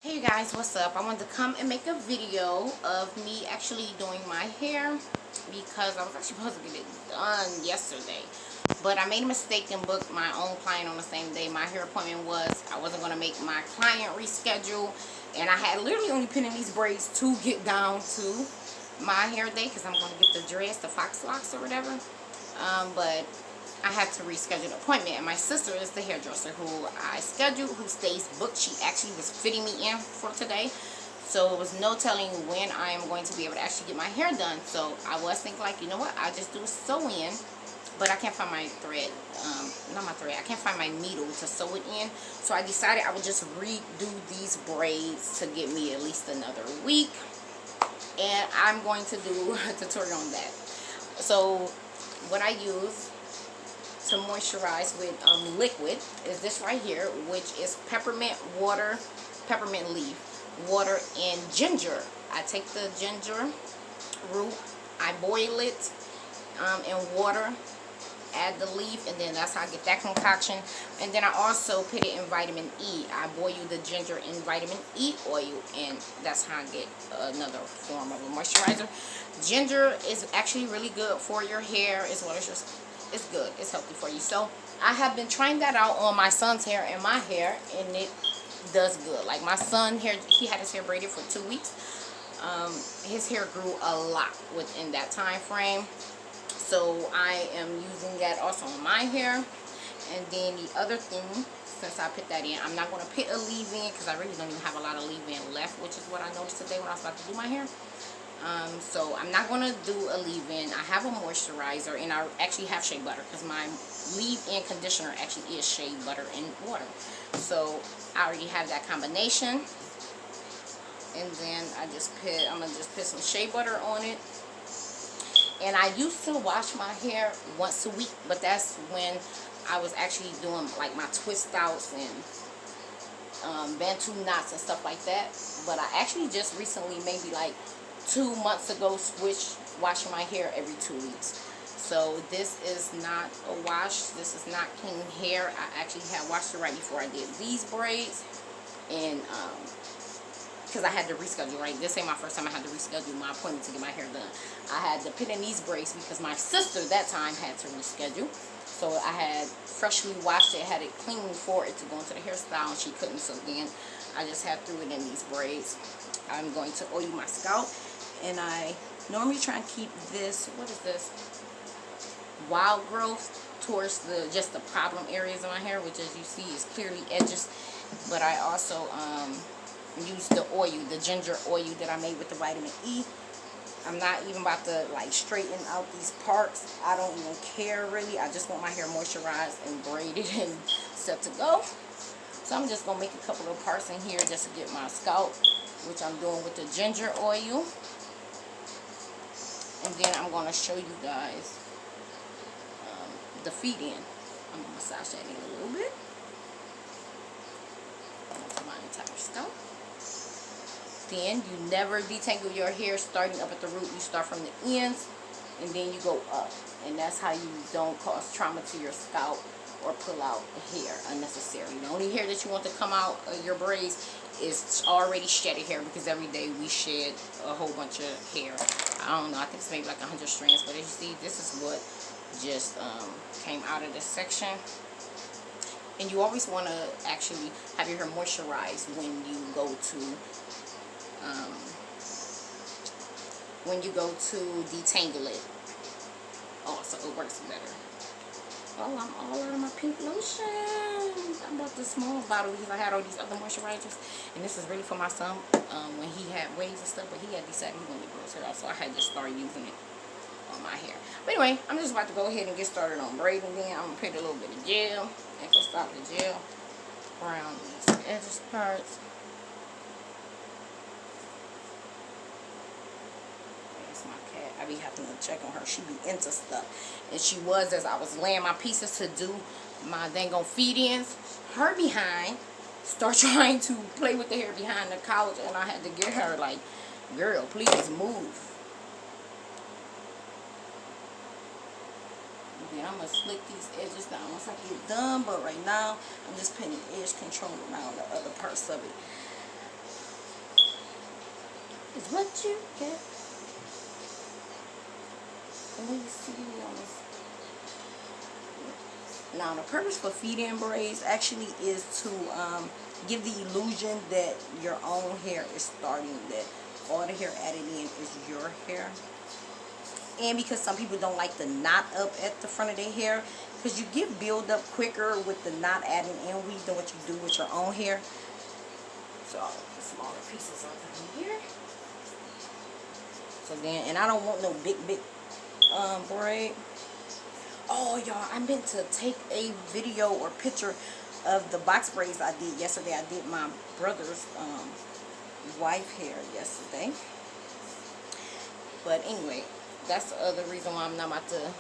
Hey guys, what's up? I wanted to come and make a video of me actually doing my hair because I was actually supposed to get it done yesterday, but I made a mistake and booked my own client on the same day. My hair appointment was, I wasn't going to make my client reschedule, and I had literally only put in these braids to get down to my hair day because I'm going to get the dress, the fox locks or whatever, but I had to reschedule the appointment, and my sister is the hairdresser who I scheduled, who stays booked. She actually was fitting me in for today, so it was no telling when I am going to be able to actually get my hair done. So I was thinking, like, you know what, I just do a sew in, but I can't find my thread, not my thread, I can't find my needle to sew it in, so I decided I would just redo these braids to get me at least another week, and I'm going to do a tutorial on that. So what I use to moisturize with liquid is this right here, which is peppermint water, peppermint leaf, water, and ginger. I take the ginger root, I boil it in water, add the leaf, and then that's how I get that concoction. And then I also put it in vitamin E. I boil the ginger in vitamin E oil, and that's how I get another form of a moisturizer. Ginger is actually really good for your hair as well as your skin. It's good. It's healthy for you. So I have been trying that out on my son's hair and my hair, and it does good. Like my son hair, he had his hair braided for 2 weeks. His hair grew a lot within that time frame. So I am using that also on my hair. And then the other thing, since I put that in, I'm not going to put a leave-in because I really don't even have a lot of leave-in left, which is what I noticed today when I was about to do my hair. So I'm not going to do a leave-in. I have a moisturizer, and I actually have shea butter because my leave-in conditioner actually is shea butter and water. So I already have that combination. And then I'm going to just put some shea butter on it. And I used to wash my hair once a week, but that's when I was actually doing like my twist outs and bantu knots and stuff like that. But I actually just recently, maybe like 2 months ago, switched washing my hair every 2 weeks. So this is not a wash. This is not clean hair. I actually had washed it right before I did these braids, and because I had to reschedule, right? This ain't my first time I had to reschedule my appointment to get my hair done. I had to put in these braids because my sister that time had to reschedule. So I had freshly washed it, had it clean for it to go into the hairstyle, and she couldn't. So then I just had threw it in these braids. I'm going to oil my scalp, and I normally try and keep this, what is this, wild growth towards just the problem areas of my hair, which as you see is clearly edges. But I also use the oil, the ginger oil that I made with the vitamin E. I'm not even about to like straighten out these parts. I don't even care really. I just want my hair moisturized and braided and set to go. So I'm just gonna make a couple of parts in here just to get my scalp, which I'm doing with the ginger oil. And then I'm gonna show you guys the feed-in. I'm gonna massage that in a little bit onto my entire scalp. Then you never detangle your hair starting up at the root. You start from the ends and then you go up, and that's how you don't cause trauma to your scalp or pull out hair unnecessarily. The only hair that you want to come out of your braids is already shedded hair, because every day we shed a whole bunch of hair. I don't know, I think it's maybe like 100 strands, but as you see, this is what just came out of this section. And you always want to actually have your hair moisturized when you go to detangle it. Oh, so it works better. Oh, I'm all out of my pink lotion. I bought the small bottle because I had all these other moisturizers, and this is really for my son when he had waves and stuff, but he had decided he wanted to grow his hair out, so I had to start using it on my hair. But anyway, I'm just about to go ahead and get started on braiding. Then I'm gonna put a little bit of gel and go stop the gel around these edges parts. I be having to check on her. She be into stuff, and she was, as I was laying my pieces to do my dang on feed-ins, her behind start trying to play with the hair behind the couch, and I had to get her like, girl, please move. And then I'm gonna slick these edges down once I get done, but right now I'm just putting edge control around the other parts of it. is what you get. And then you see now the purpose for feed-in braids actually is to give the illusion that your own hair is starting, that all the hair added in is your hair. And because some people don't like the knot up at the front of their hair, because you get build up quicker with the knot adding in weave than what you do with your own hair. So the smaller pieces are in here. So then, and I don't want no big braid. Oh y'all, I meant to take a video or picture of the box braids I did yesterday. I did my brother's wife hair yesterday. But anyway, that's the other reason why I'm not about to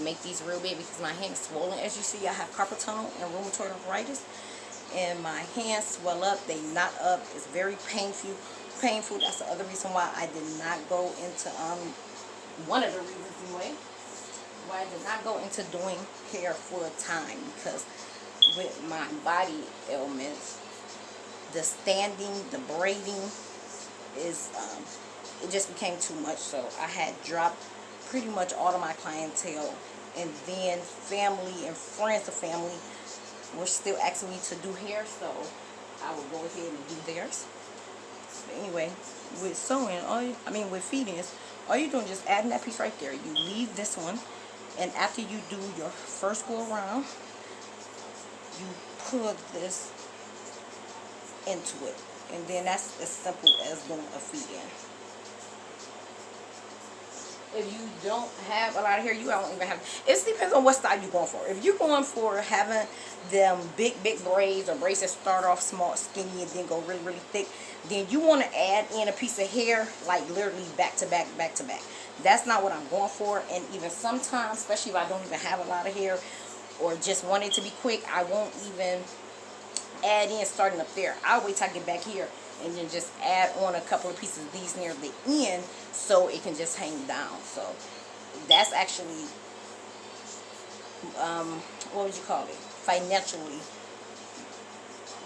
make these real big, because my hand is swollen. As you see, I have carpal tunnel and rheumatoid arthritis, and my hands swell up, they knot up. It's very painful. That's the other reason why I did not go into one of the reasons anyway why I did not go into doing hair full time, because with my body ailments, the standing, the braiding is it just became too much. So I had dropped pretty much all of my clientele, and then family and friends of family were still asking me to do hair, so I would go ahead and do theirs. But anyway, with sewing, with feed-ins, all you're doing is just adding that piece right there. You leave this one, and after you do your first go around, you pull this into it, and then that's as simple as doing a feed-in. If you don't have a lot of hair, you don't even have. It depends on what style you're going for. If you're going for having them big braids, or braids that start off small, skinny, and then go really, really thick, then you want to add in a piece of hair, like literally back to back, back to back. That's not what I'm going for. And even sometimes, especially if I don't even have a lot of hair, or just want it to be quick, I won't even add in starting up there. I'll wait till I get back here, and then just add on a couple of pieces of these near the end, so it can just hang down. So that's actually what would you call it, financially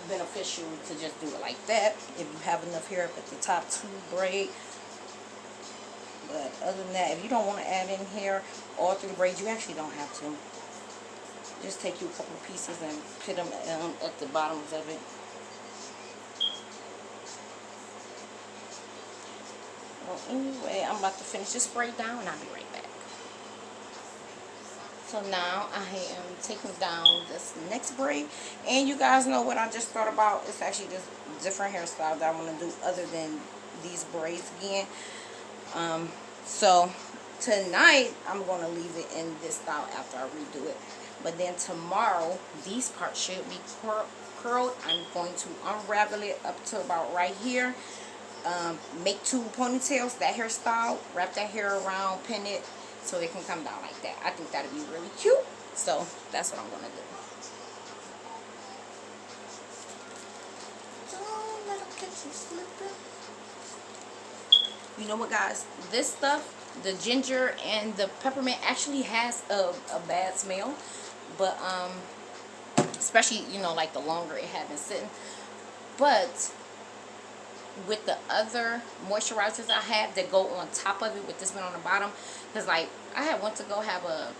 beneficial to just do it like that if you have enough hair up at the top to braid. But other than that, if you don't want to add in hair all through the braids, you actually don't have to. Just take you a couple of pieces and put them at the bottoms of it. Well, anyway, I'm about to finish this braid down, and I'll be right back. So now I am taking down this next braid, and you guys know what I just thought about. It's actually just different hairstyle that I want to do other than these braids again. So tonight I'm going to leave it in this style after I redo it. But then tomorrow, these parts should be curled. I'm going to unravel it up to about right here. Make 2 ponytails, that hairstyle, wrap that hair around, pin it so it can come down like that. I think that'd be really cute. So that's what I'm gonna do. Don't let 'em catch you slipping. You know what, guys? This stuff, the ginger and the peppermint, actually has a bad smell, but especially, you know, like the longer it had been sitting. But with the other moisturizers I have that go on top of it, with this one on the bottom, because like I had went to go have a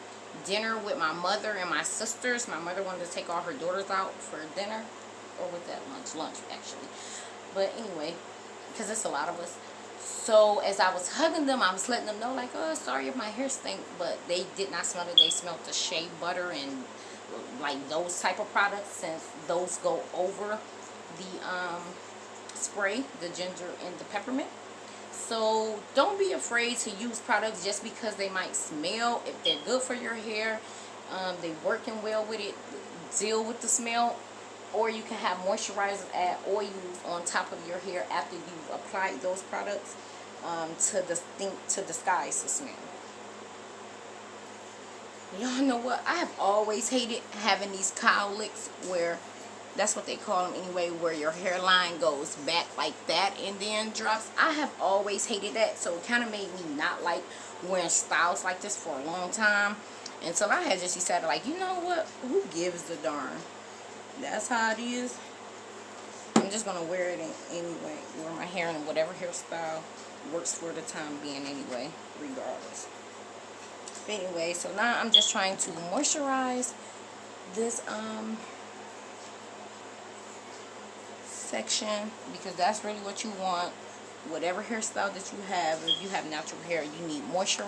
dinner with my mother and my sisters. My mother wanted to take all her daughters out for dinner, or with that lunch actually. But anyway, because it's a lot of us. So as I was hugging them, I was letting them know, like, oh, sorry if my hair stink, but they did not smell it. They smelled the shea butter and like those type of products, since those go over the spray, the ginger and the peppermint. So don't be afraid to use products just because they might smell. If they're good for your hair, they working well with it, deal with the smell. Or you can have moisturizers, add oils on top of your hair after you've applied those products to disguise the smell. Y'all know what? I have always hated having these cowlicks, where that's what they call them anyway, where your hairline goes back like that and then drops. I have always hated that, so it kind of made me not like wearing styles like this for a long time. And so I had just decided, like, you know what? Who gives a darn? That's how it is. I'm just going to wear it anyway, wear my hair hair in whatever hairstyle works for the time being anyway, regardless. But anyway, so now I'm just trying to moisturize this section, because that's really what you want. Whatever hairstyle that you have, if you have natural hair, you need moisture.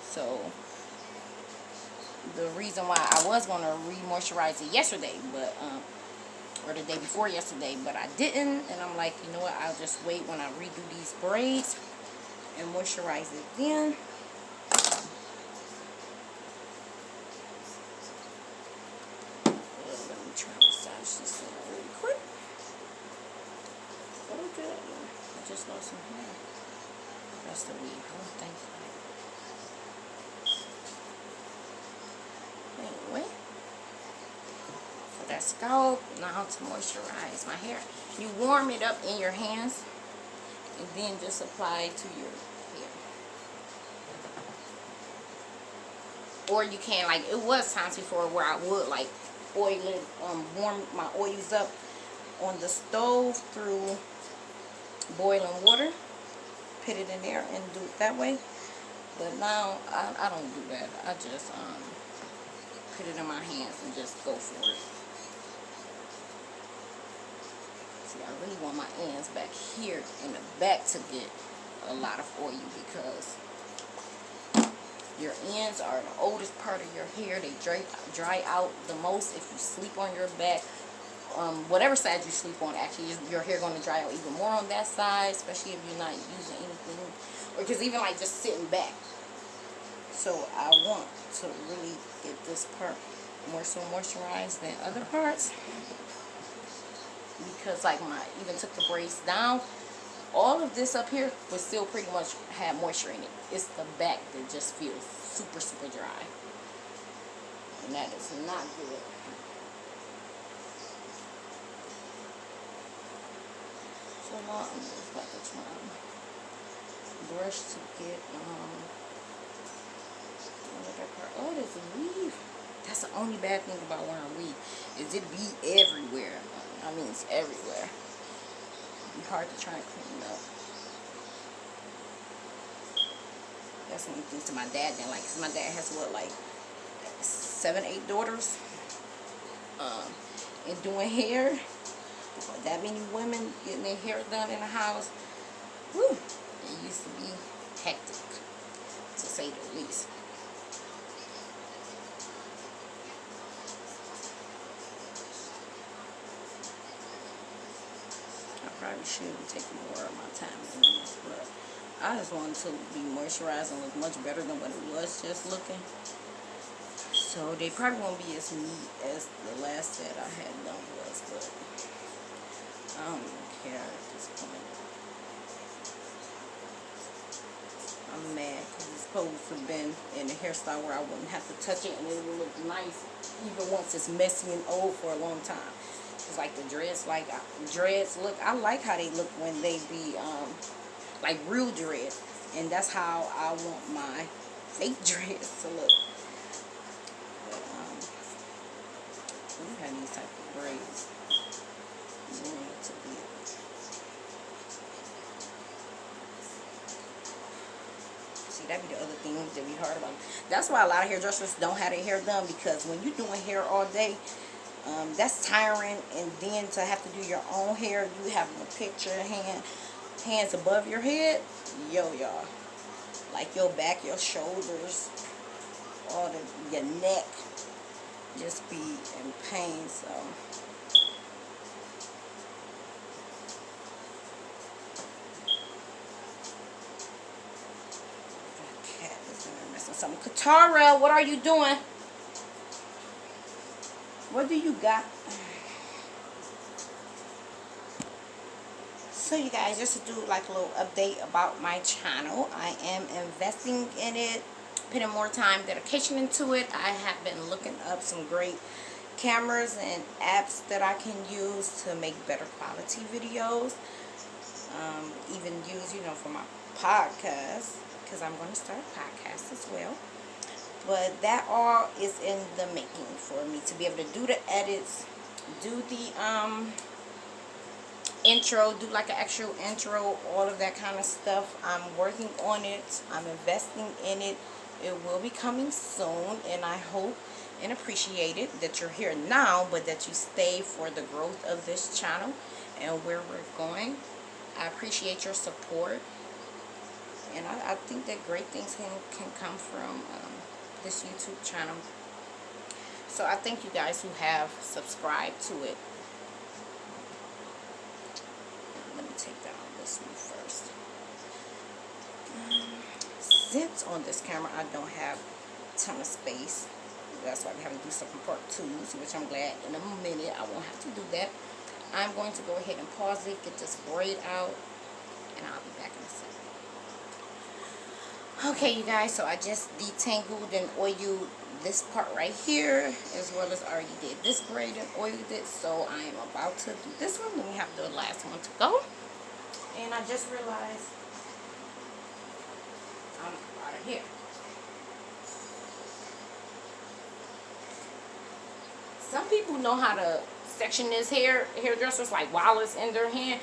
So the reason why I was going to re-moisturize it yesterday, but or the day before yesterday, but I didn't, and I'm like, you know what, I'll just wait when I redo these braids and moisturize it then. Let me try to massage this in really quick. So good. I just lost some hair. That's the weave. I don't think so. Anyway, for that scalp, now to moisturize my hair. You warm it up in your hands and then just apply it to your hair. Or you can, like, it was times before where I would like oil it, warm my oils up on the stove through boiling water, put it in there and do it that way. But now I don't do that. I just put it in my hands and just go for it. See, I really want my ends back here in the back to get a lot of oil, because your ends are the oldest part of your hair. They dry out the most if you sleep on your back. Whatever side you sleep on, actually, your hair going to dry out even more on that side, especially if you're not using anything, or just even like just sitting back. So I want to really get this part more so moisturized than other parts, because like when I even took the braids down, all of this up here was still pretty much had moisture in it. It's the back that just feels super dry, and that is not good. So now I'm just about to try and brush to get that part. Oh, there's a weave. That's the only bad thing about wearing weave, is it be everywhere. I mean, it's everywhere. It'd be hard to try and clean up. That's one of the things that my dad didn't like, because my dad has what, like 7, 8 daughters, and doing hair. That many women getting their hair done in the house. Whew, it used to be hectic, to say the least. I probably should be taking more of my time in this, but I just wanted to be moisturized and look much better than what it was just looking. So they probably won't be as neat as the last set I had done was, but I don't even care at this point. I'm mad because it's supposed to have been in a hairstyle where I wouldn't have to touch it and it would look nice even once it's messy and old for a long time. It's like the dreads, look, I like how they look when they be like real dreads, and that's how I want my fake dreads to look. But we have these type of braids. See, that be the other thing that we heard about. That's why a lot of hairdressers don't have their hair done, because when you're doing hair all day, that's tiring, and then to have to do your own hair, you having to picture hands above your head, y'all, like your back, your shoulders, all your neck, just be in pain. So cat is in there messing something. Katara, what are you doing? What do you got? So you guys, just to do like a little update about my channel, I am investing in it, putting more time, dedication into it. I have been looking up some great cameras and apps that I can use to make better quality videos. Even use, for my podcast, because I'm going to start a podcast as well. But that all is in the making for me to be able to do the edits, do the intro, do like an actual intro, all of that kind of stuff. I'm working on it. I'm investing in it. It will be coming soon, and I hope and appreciate it that you're here now, but that you stay for the growth of this channel and where we're going. I appreciate your support, and I think that great things can come from this YouTube channel. So I thank you guys who have subscribed to it. Let me take down this one first. Since on this camera I don't have a ton of space, that's why we have to do some part 2s, which I'm glad in a minute I won't have to do that. I'm going to go ahead and pause it, get this braid out, and I'll be back in a second. Okay, you guys, so I just detangled and oiled this part right here, as well as already did this braid and oiled it. So I am about to do this one, then we have the last one to go. And I just realized I'm out of here. Some people know how to section this hairdressers like Wallace in their hand.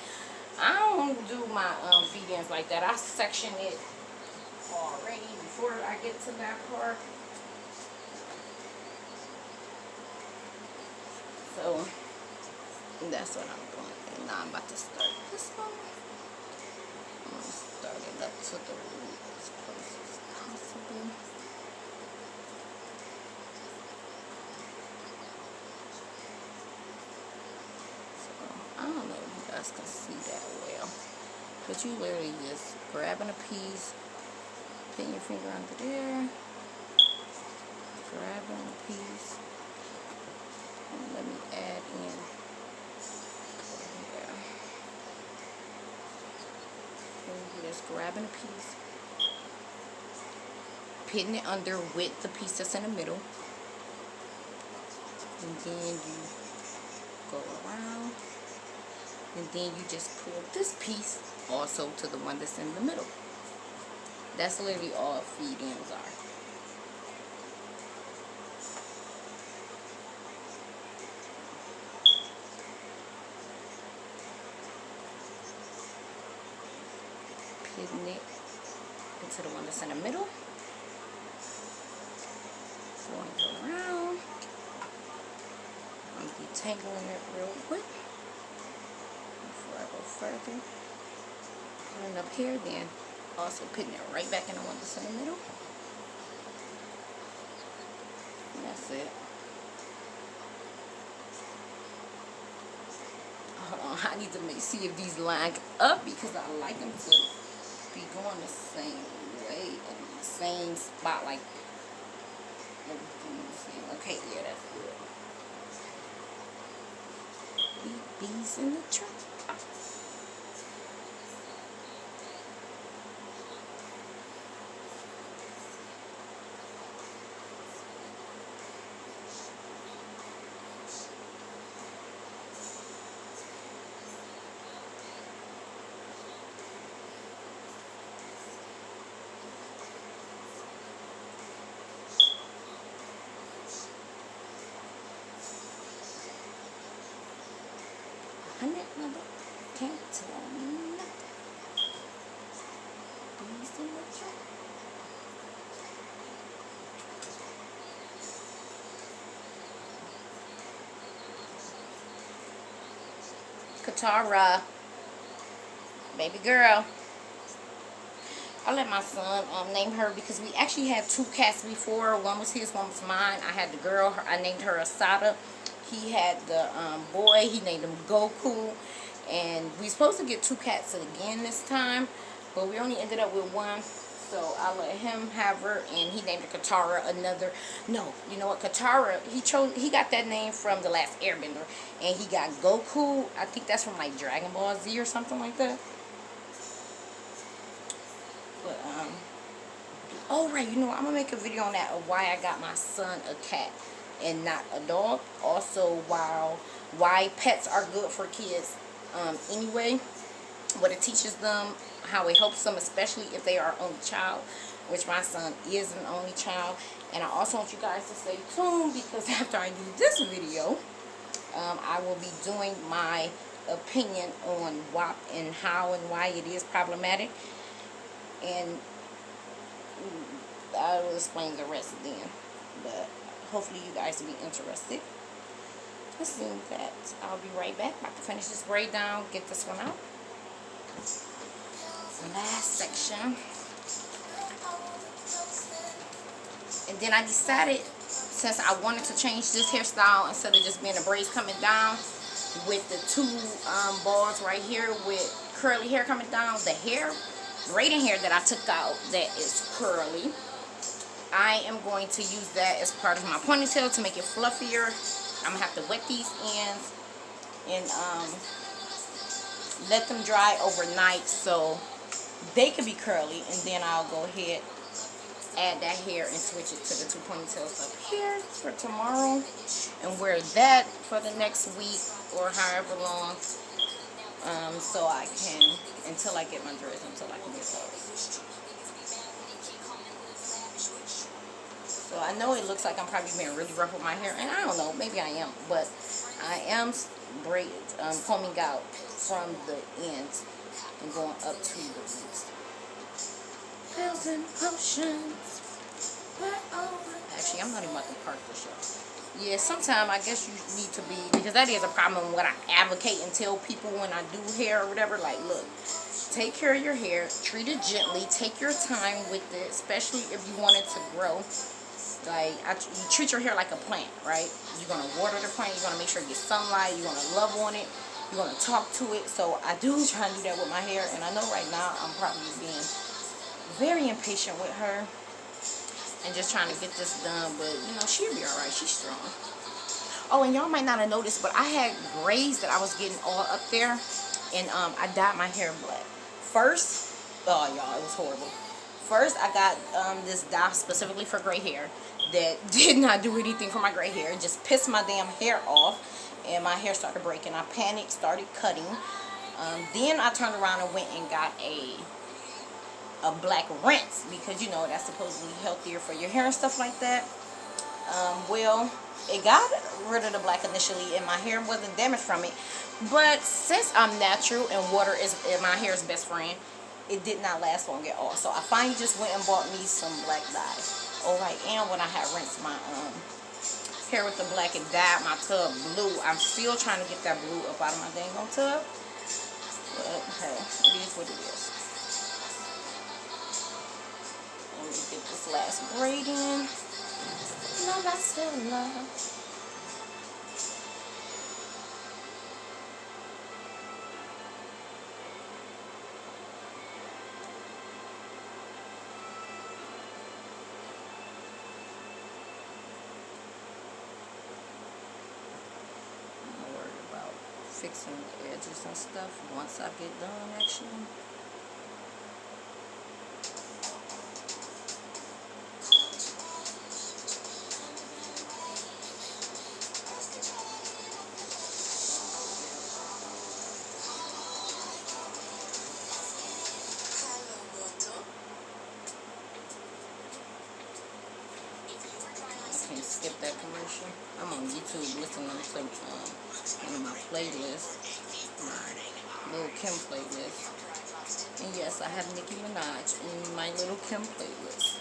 I don't do my feed-ins like that. I section it already before I get to that part. So that's what I'm doing. And now I'm about to start this one. I'm going to start it up to the root as close as possible. So I don't know if you guys can see that well, but you literally just grabbing a piece, putting your finger under there, grabbing a piece, and let me add in there. And you're just grabbing a piece, putting it under with the piece that's in the middle, and then you go around, and then you just pull this piece also to the one that's in the middle. That's literally all feed-ins are. Putting it into the one that's in the middle. Going around. I'm detangling it real quick before I go further. Pulling up here, then also putting it right back in the one that's in the middle. And that's it. Hold on, I need to see if these line up, because I like them to be going the same way and the same spot, like everything the same. Okay, yeah, that's good. Bees in the trunk. Mother can't tell me nothing. Bees in the trunk. Katara, baby girl. I let my son name her, because we actually had 2 cats before. One was his, one was mine. I had the girl, I named her Asada. He had the boy, he named him Goku. And we supposed to get 2 cats again this time, but we only ended up with 1. So I let him have her, and he named her Katara. No, you know what, Katara, he got that name from The Last Airbender. And he got Goku, I think that's from like Dragon Ball Z or something like that. But oh right, you know what, I'm gonna make a video on that, of why I got my son a cat and not a dog. Also, why pets are good for kids anyway, what it teaches them, how it helps them, especially if they are only child, which my son is an only child. And I also want you guys to stay tuned, because after I do this video, I will be doing my opinion on WAP and how and why it is problematic, and I will explain the rest then. But hopefully you guys will be interested. Let's see that. I'll be right back. About to finish this braid down, get this one out. Last section. And then I decided, since I wanted to change this hairstyle, instead of just being the braids coming down with the two balls right here with curly hair coming down, the hair, braiding hair that I took out that is curly, I am going to use that as part of my ponytail to make it fluffier. I'm going to have to wet these ends and let them dry overnight so they can be curly, and then I'll go ahead, add that hair and switch it to the two ponytails up here for tomorrow, and wear that for the next week or however long, so I can, until I get my dress, until I can get those. So I know it looks like I'm probably being really rough with my hair, and I don't know, maybe I am, but I am combing out from the ends and going up to the roots. Pills and potions. Actually, I'm not even about to park this show. Yeah, sometimes I guess you need to be, because that is a problem when I advocate and tell people when I do hair or whatever, like, look, take care of your hair, treat it gently, take your time with it, especially if you want it to grow. Like, you treat your hair like a plant, right? You're going to water the plant, you're going to make sure it gets sunlight, you're going to love on it, you're going to talk to it. So I do try and do that with my hair, and I know right now I'm probably being very impatient with her and just trying to get this done, but you know, she'll be alright. She's strong. Oh, and y'all might not have noticed, but I had grays that I was getting all up there, and I dyed my hair black. First, oh y'all, it was horrible. First, I got this dye specifically for gray hair that did not do anything for my gray hair. It just pissed my damn hair off, and my hair started breaking. I panicked, started cutting. Then I turned around and went and got a black rinse, because you know that's supposedly healthier for your hair and stuff like that. Well, it got rid of the black initially, and my hair wasn't damaged from it. But since I'm natural and water is my hair's best friend, it did not last long at all. So I finally just went and bought me some black dye. Alright, and when I had rinsed my hair with the black and dyed my tub blue, I'm still trying to get that blue up out of my dang old tub. But hey, it is what it is. Let me get this last braid in. Love, I still love. Fixing the edges and stuff once I get done, actually. I can't skip that commercial. I'm on YouTube listening to one of my playlists, my Lil' Kim playlist. And yes, I have Nicki Minaj in my Lil' Kim playlist.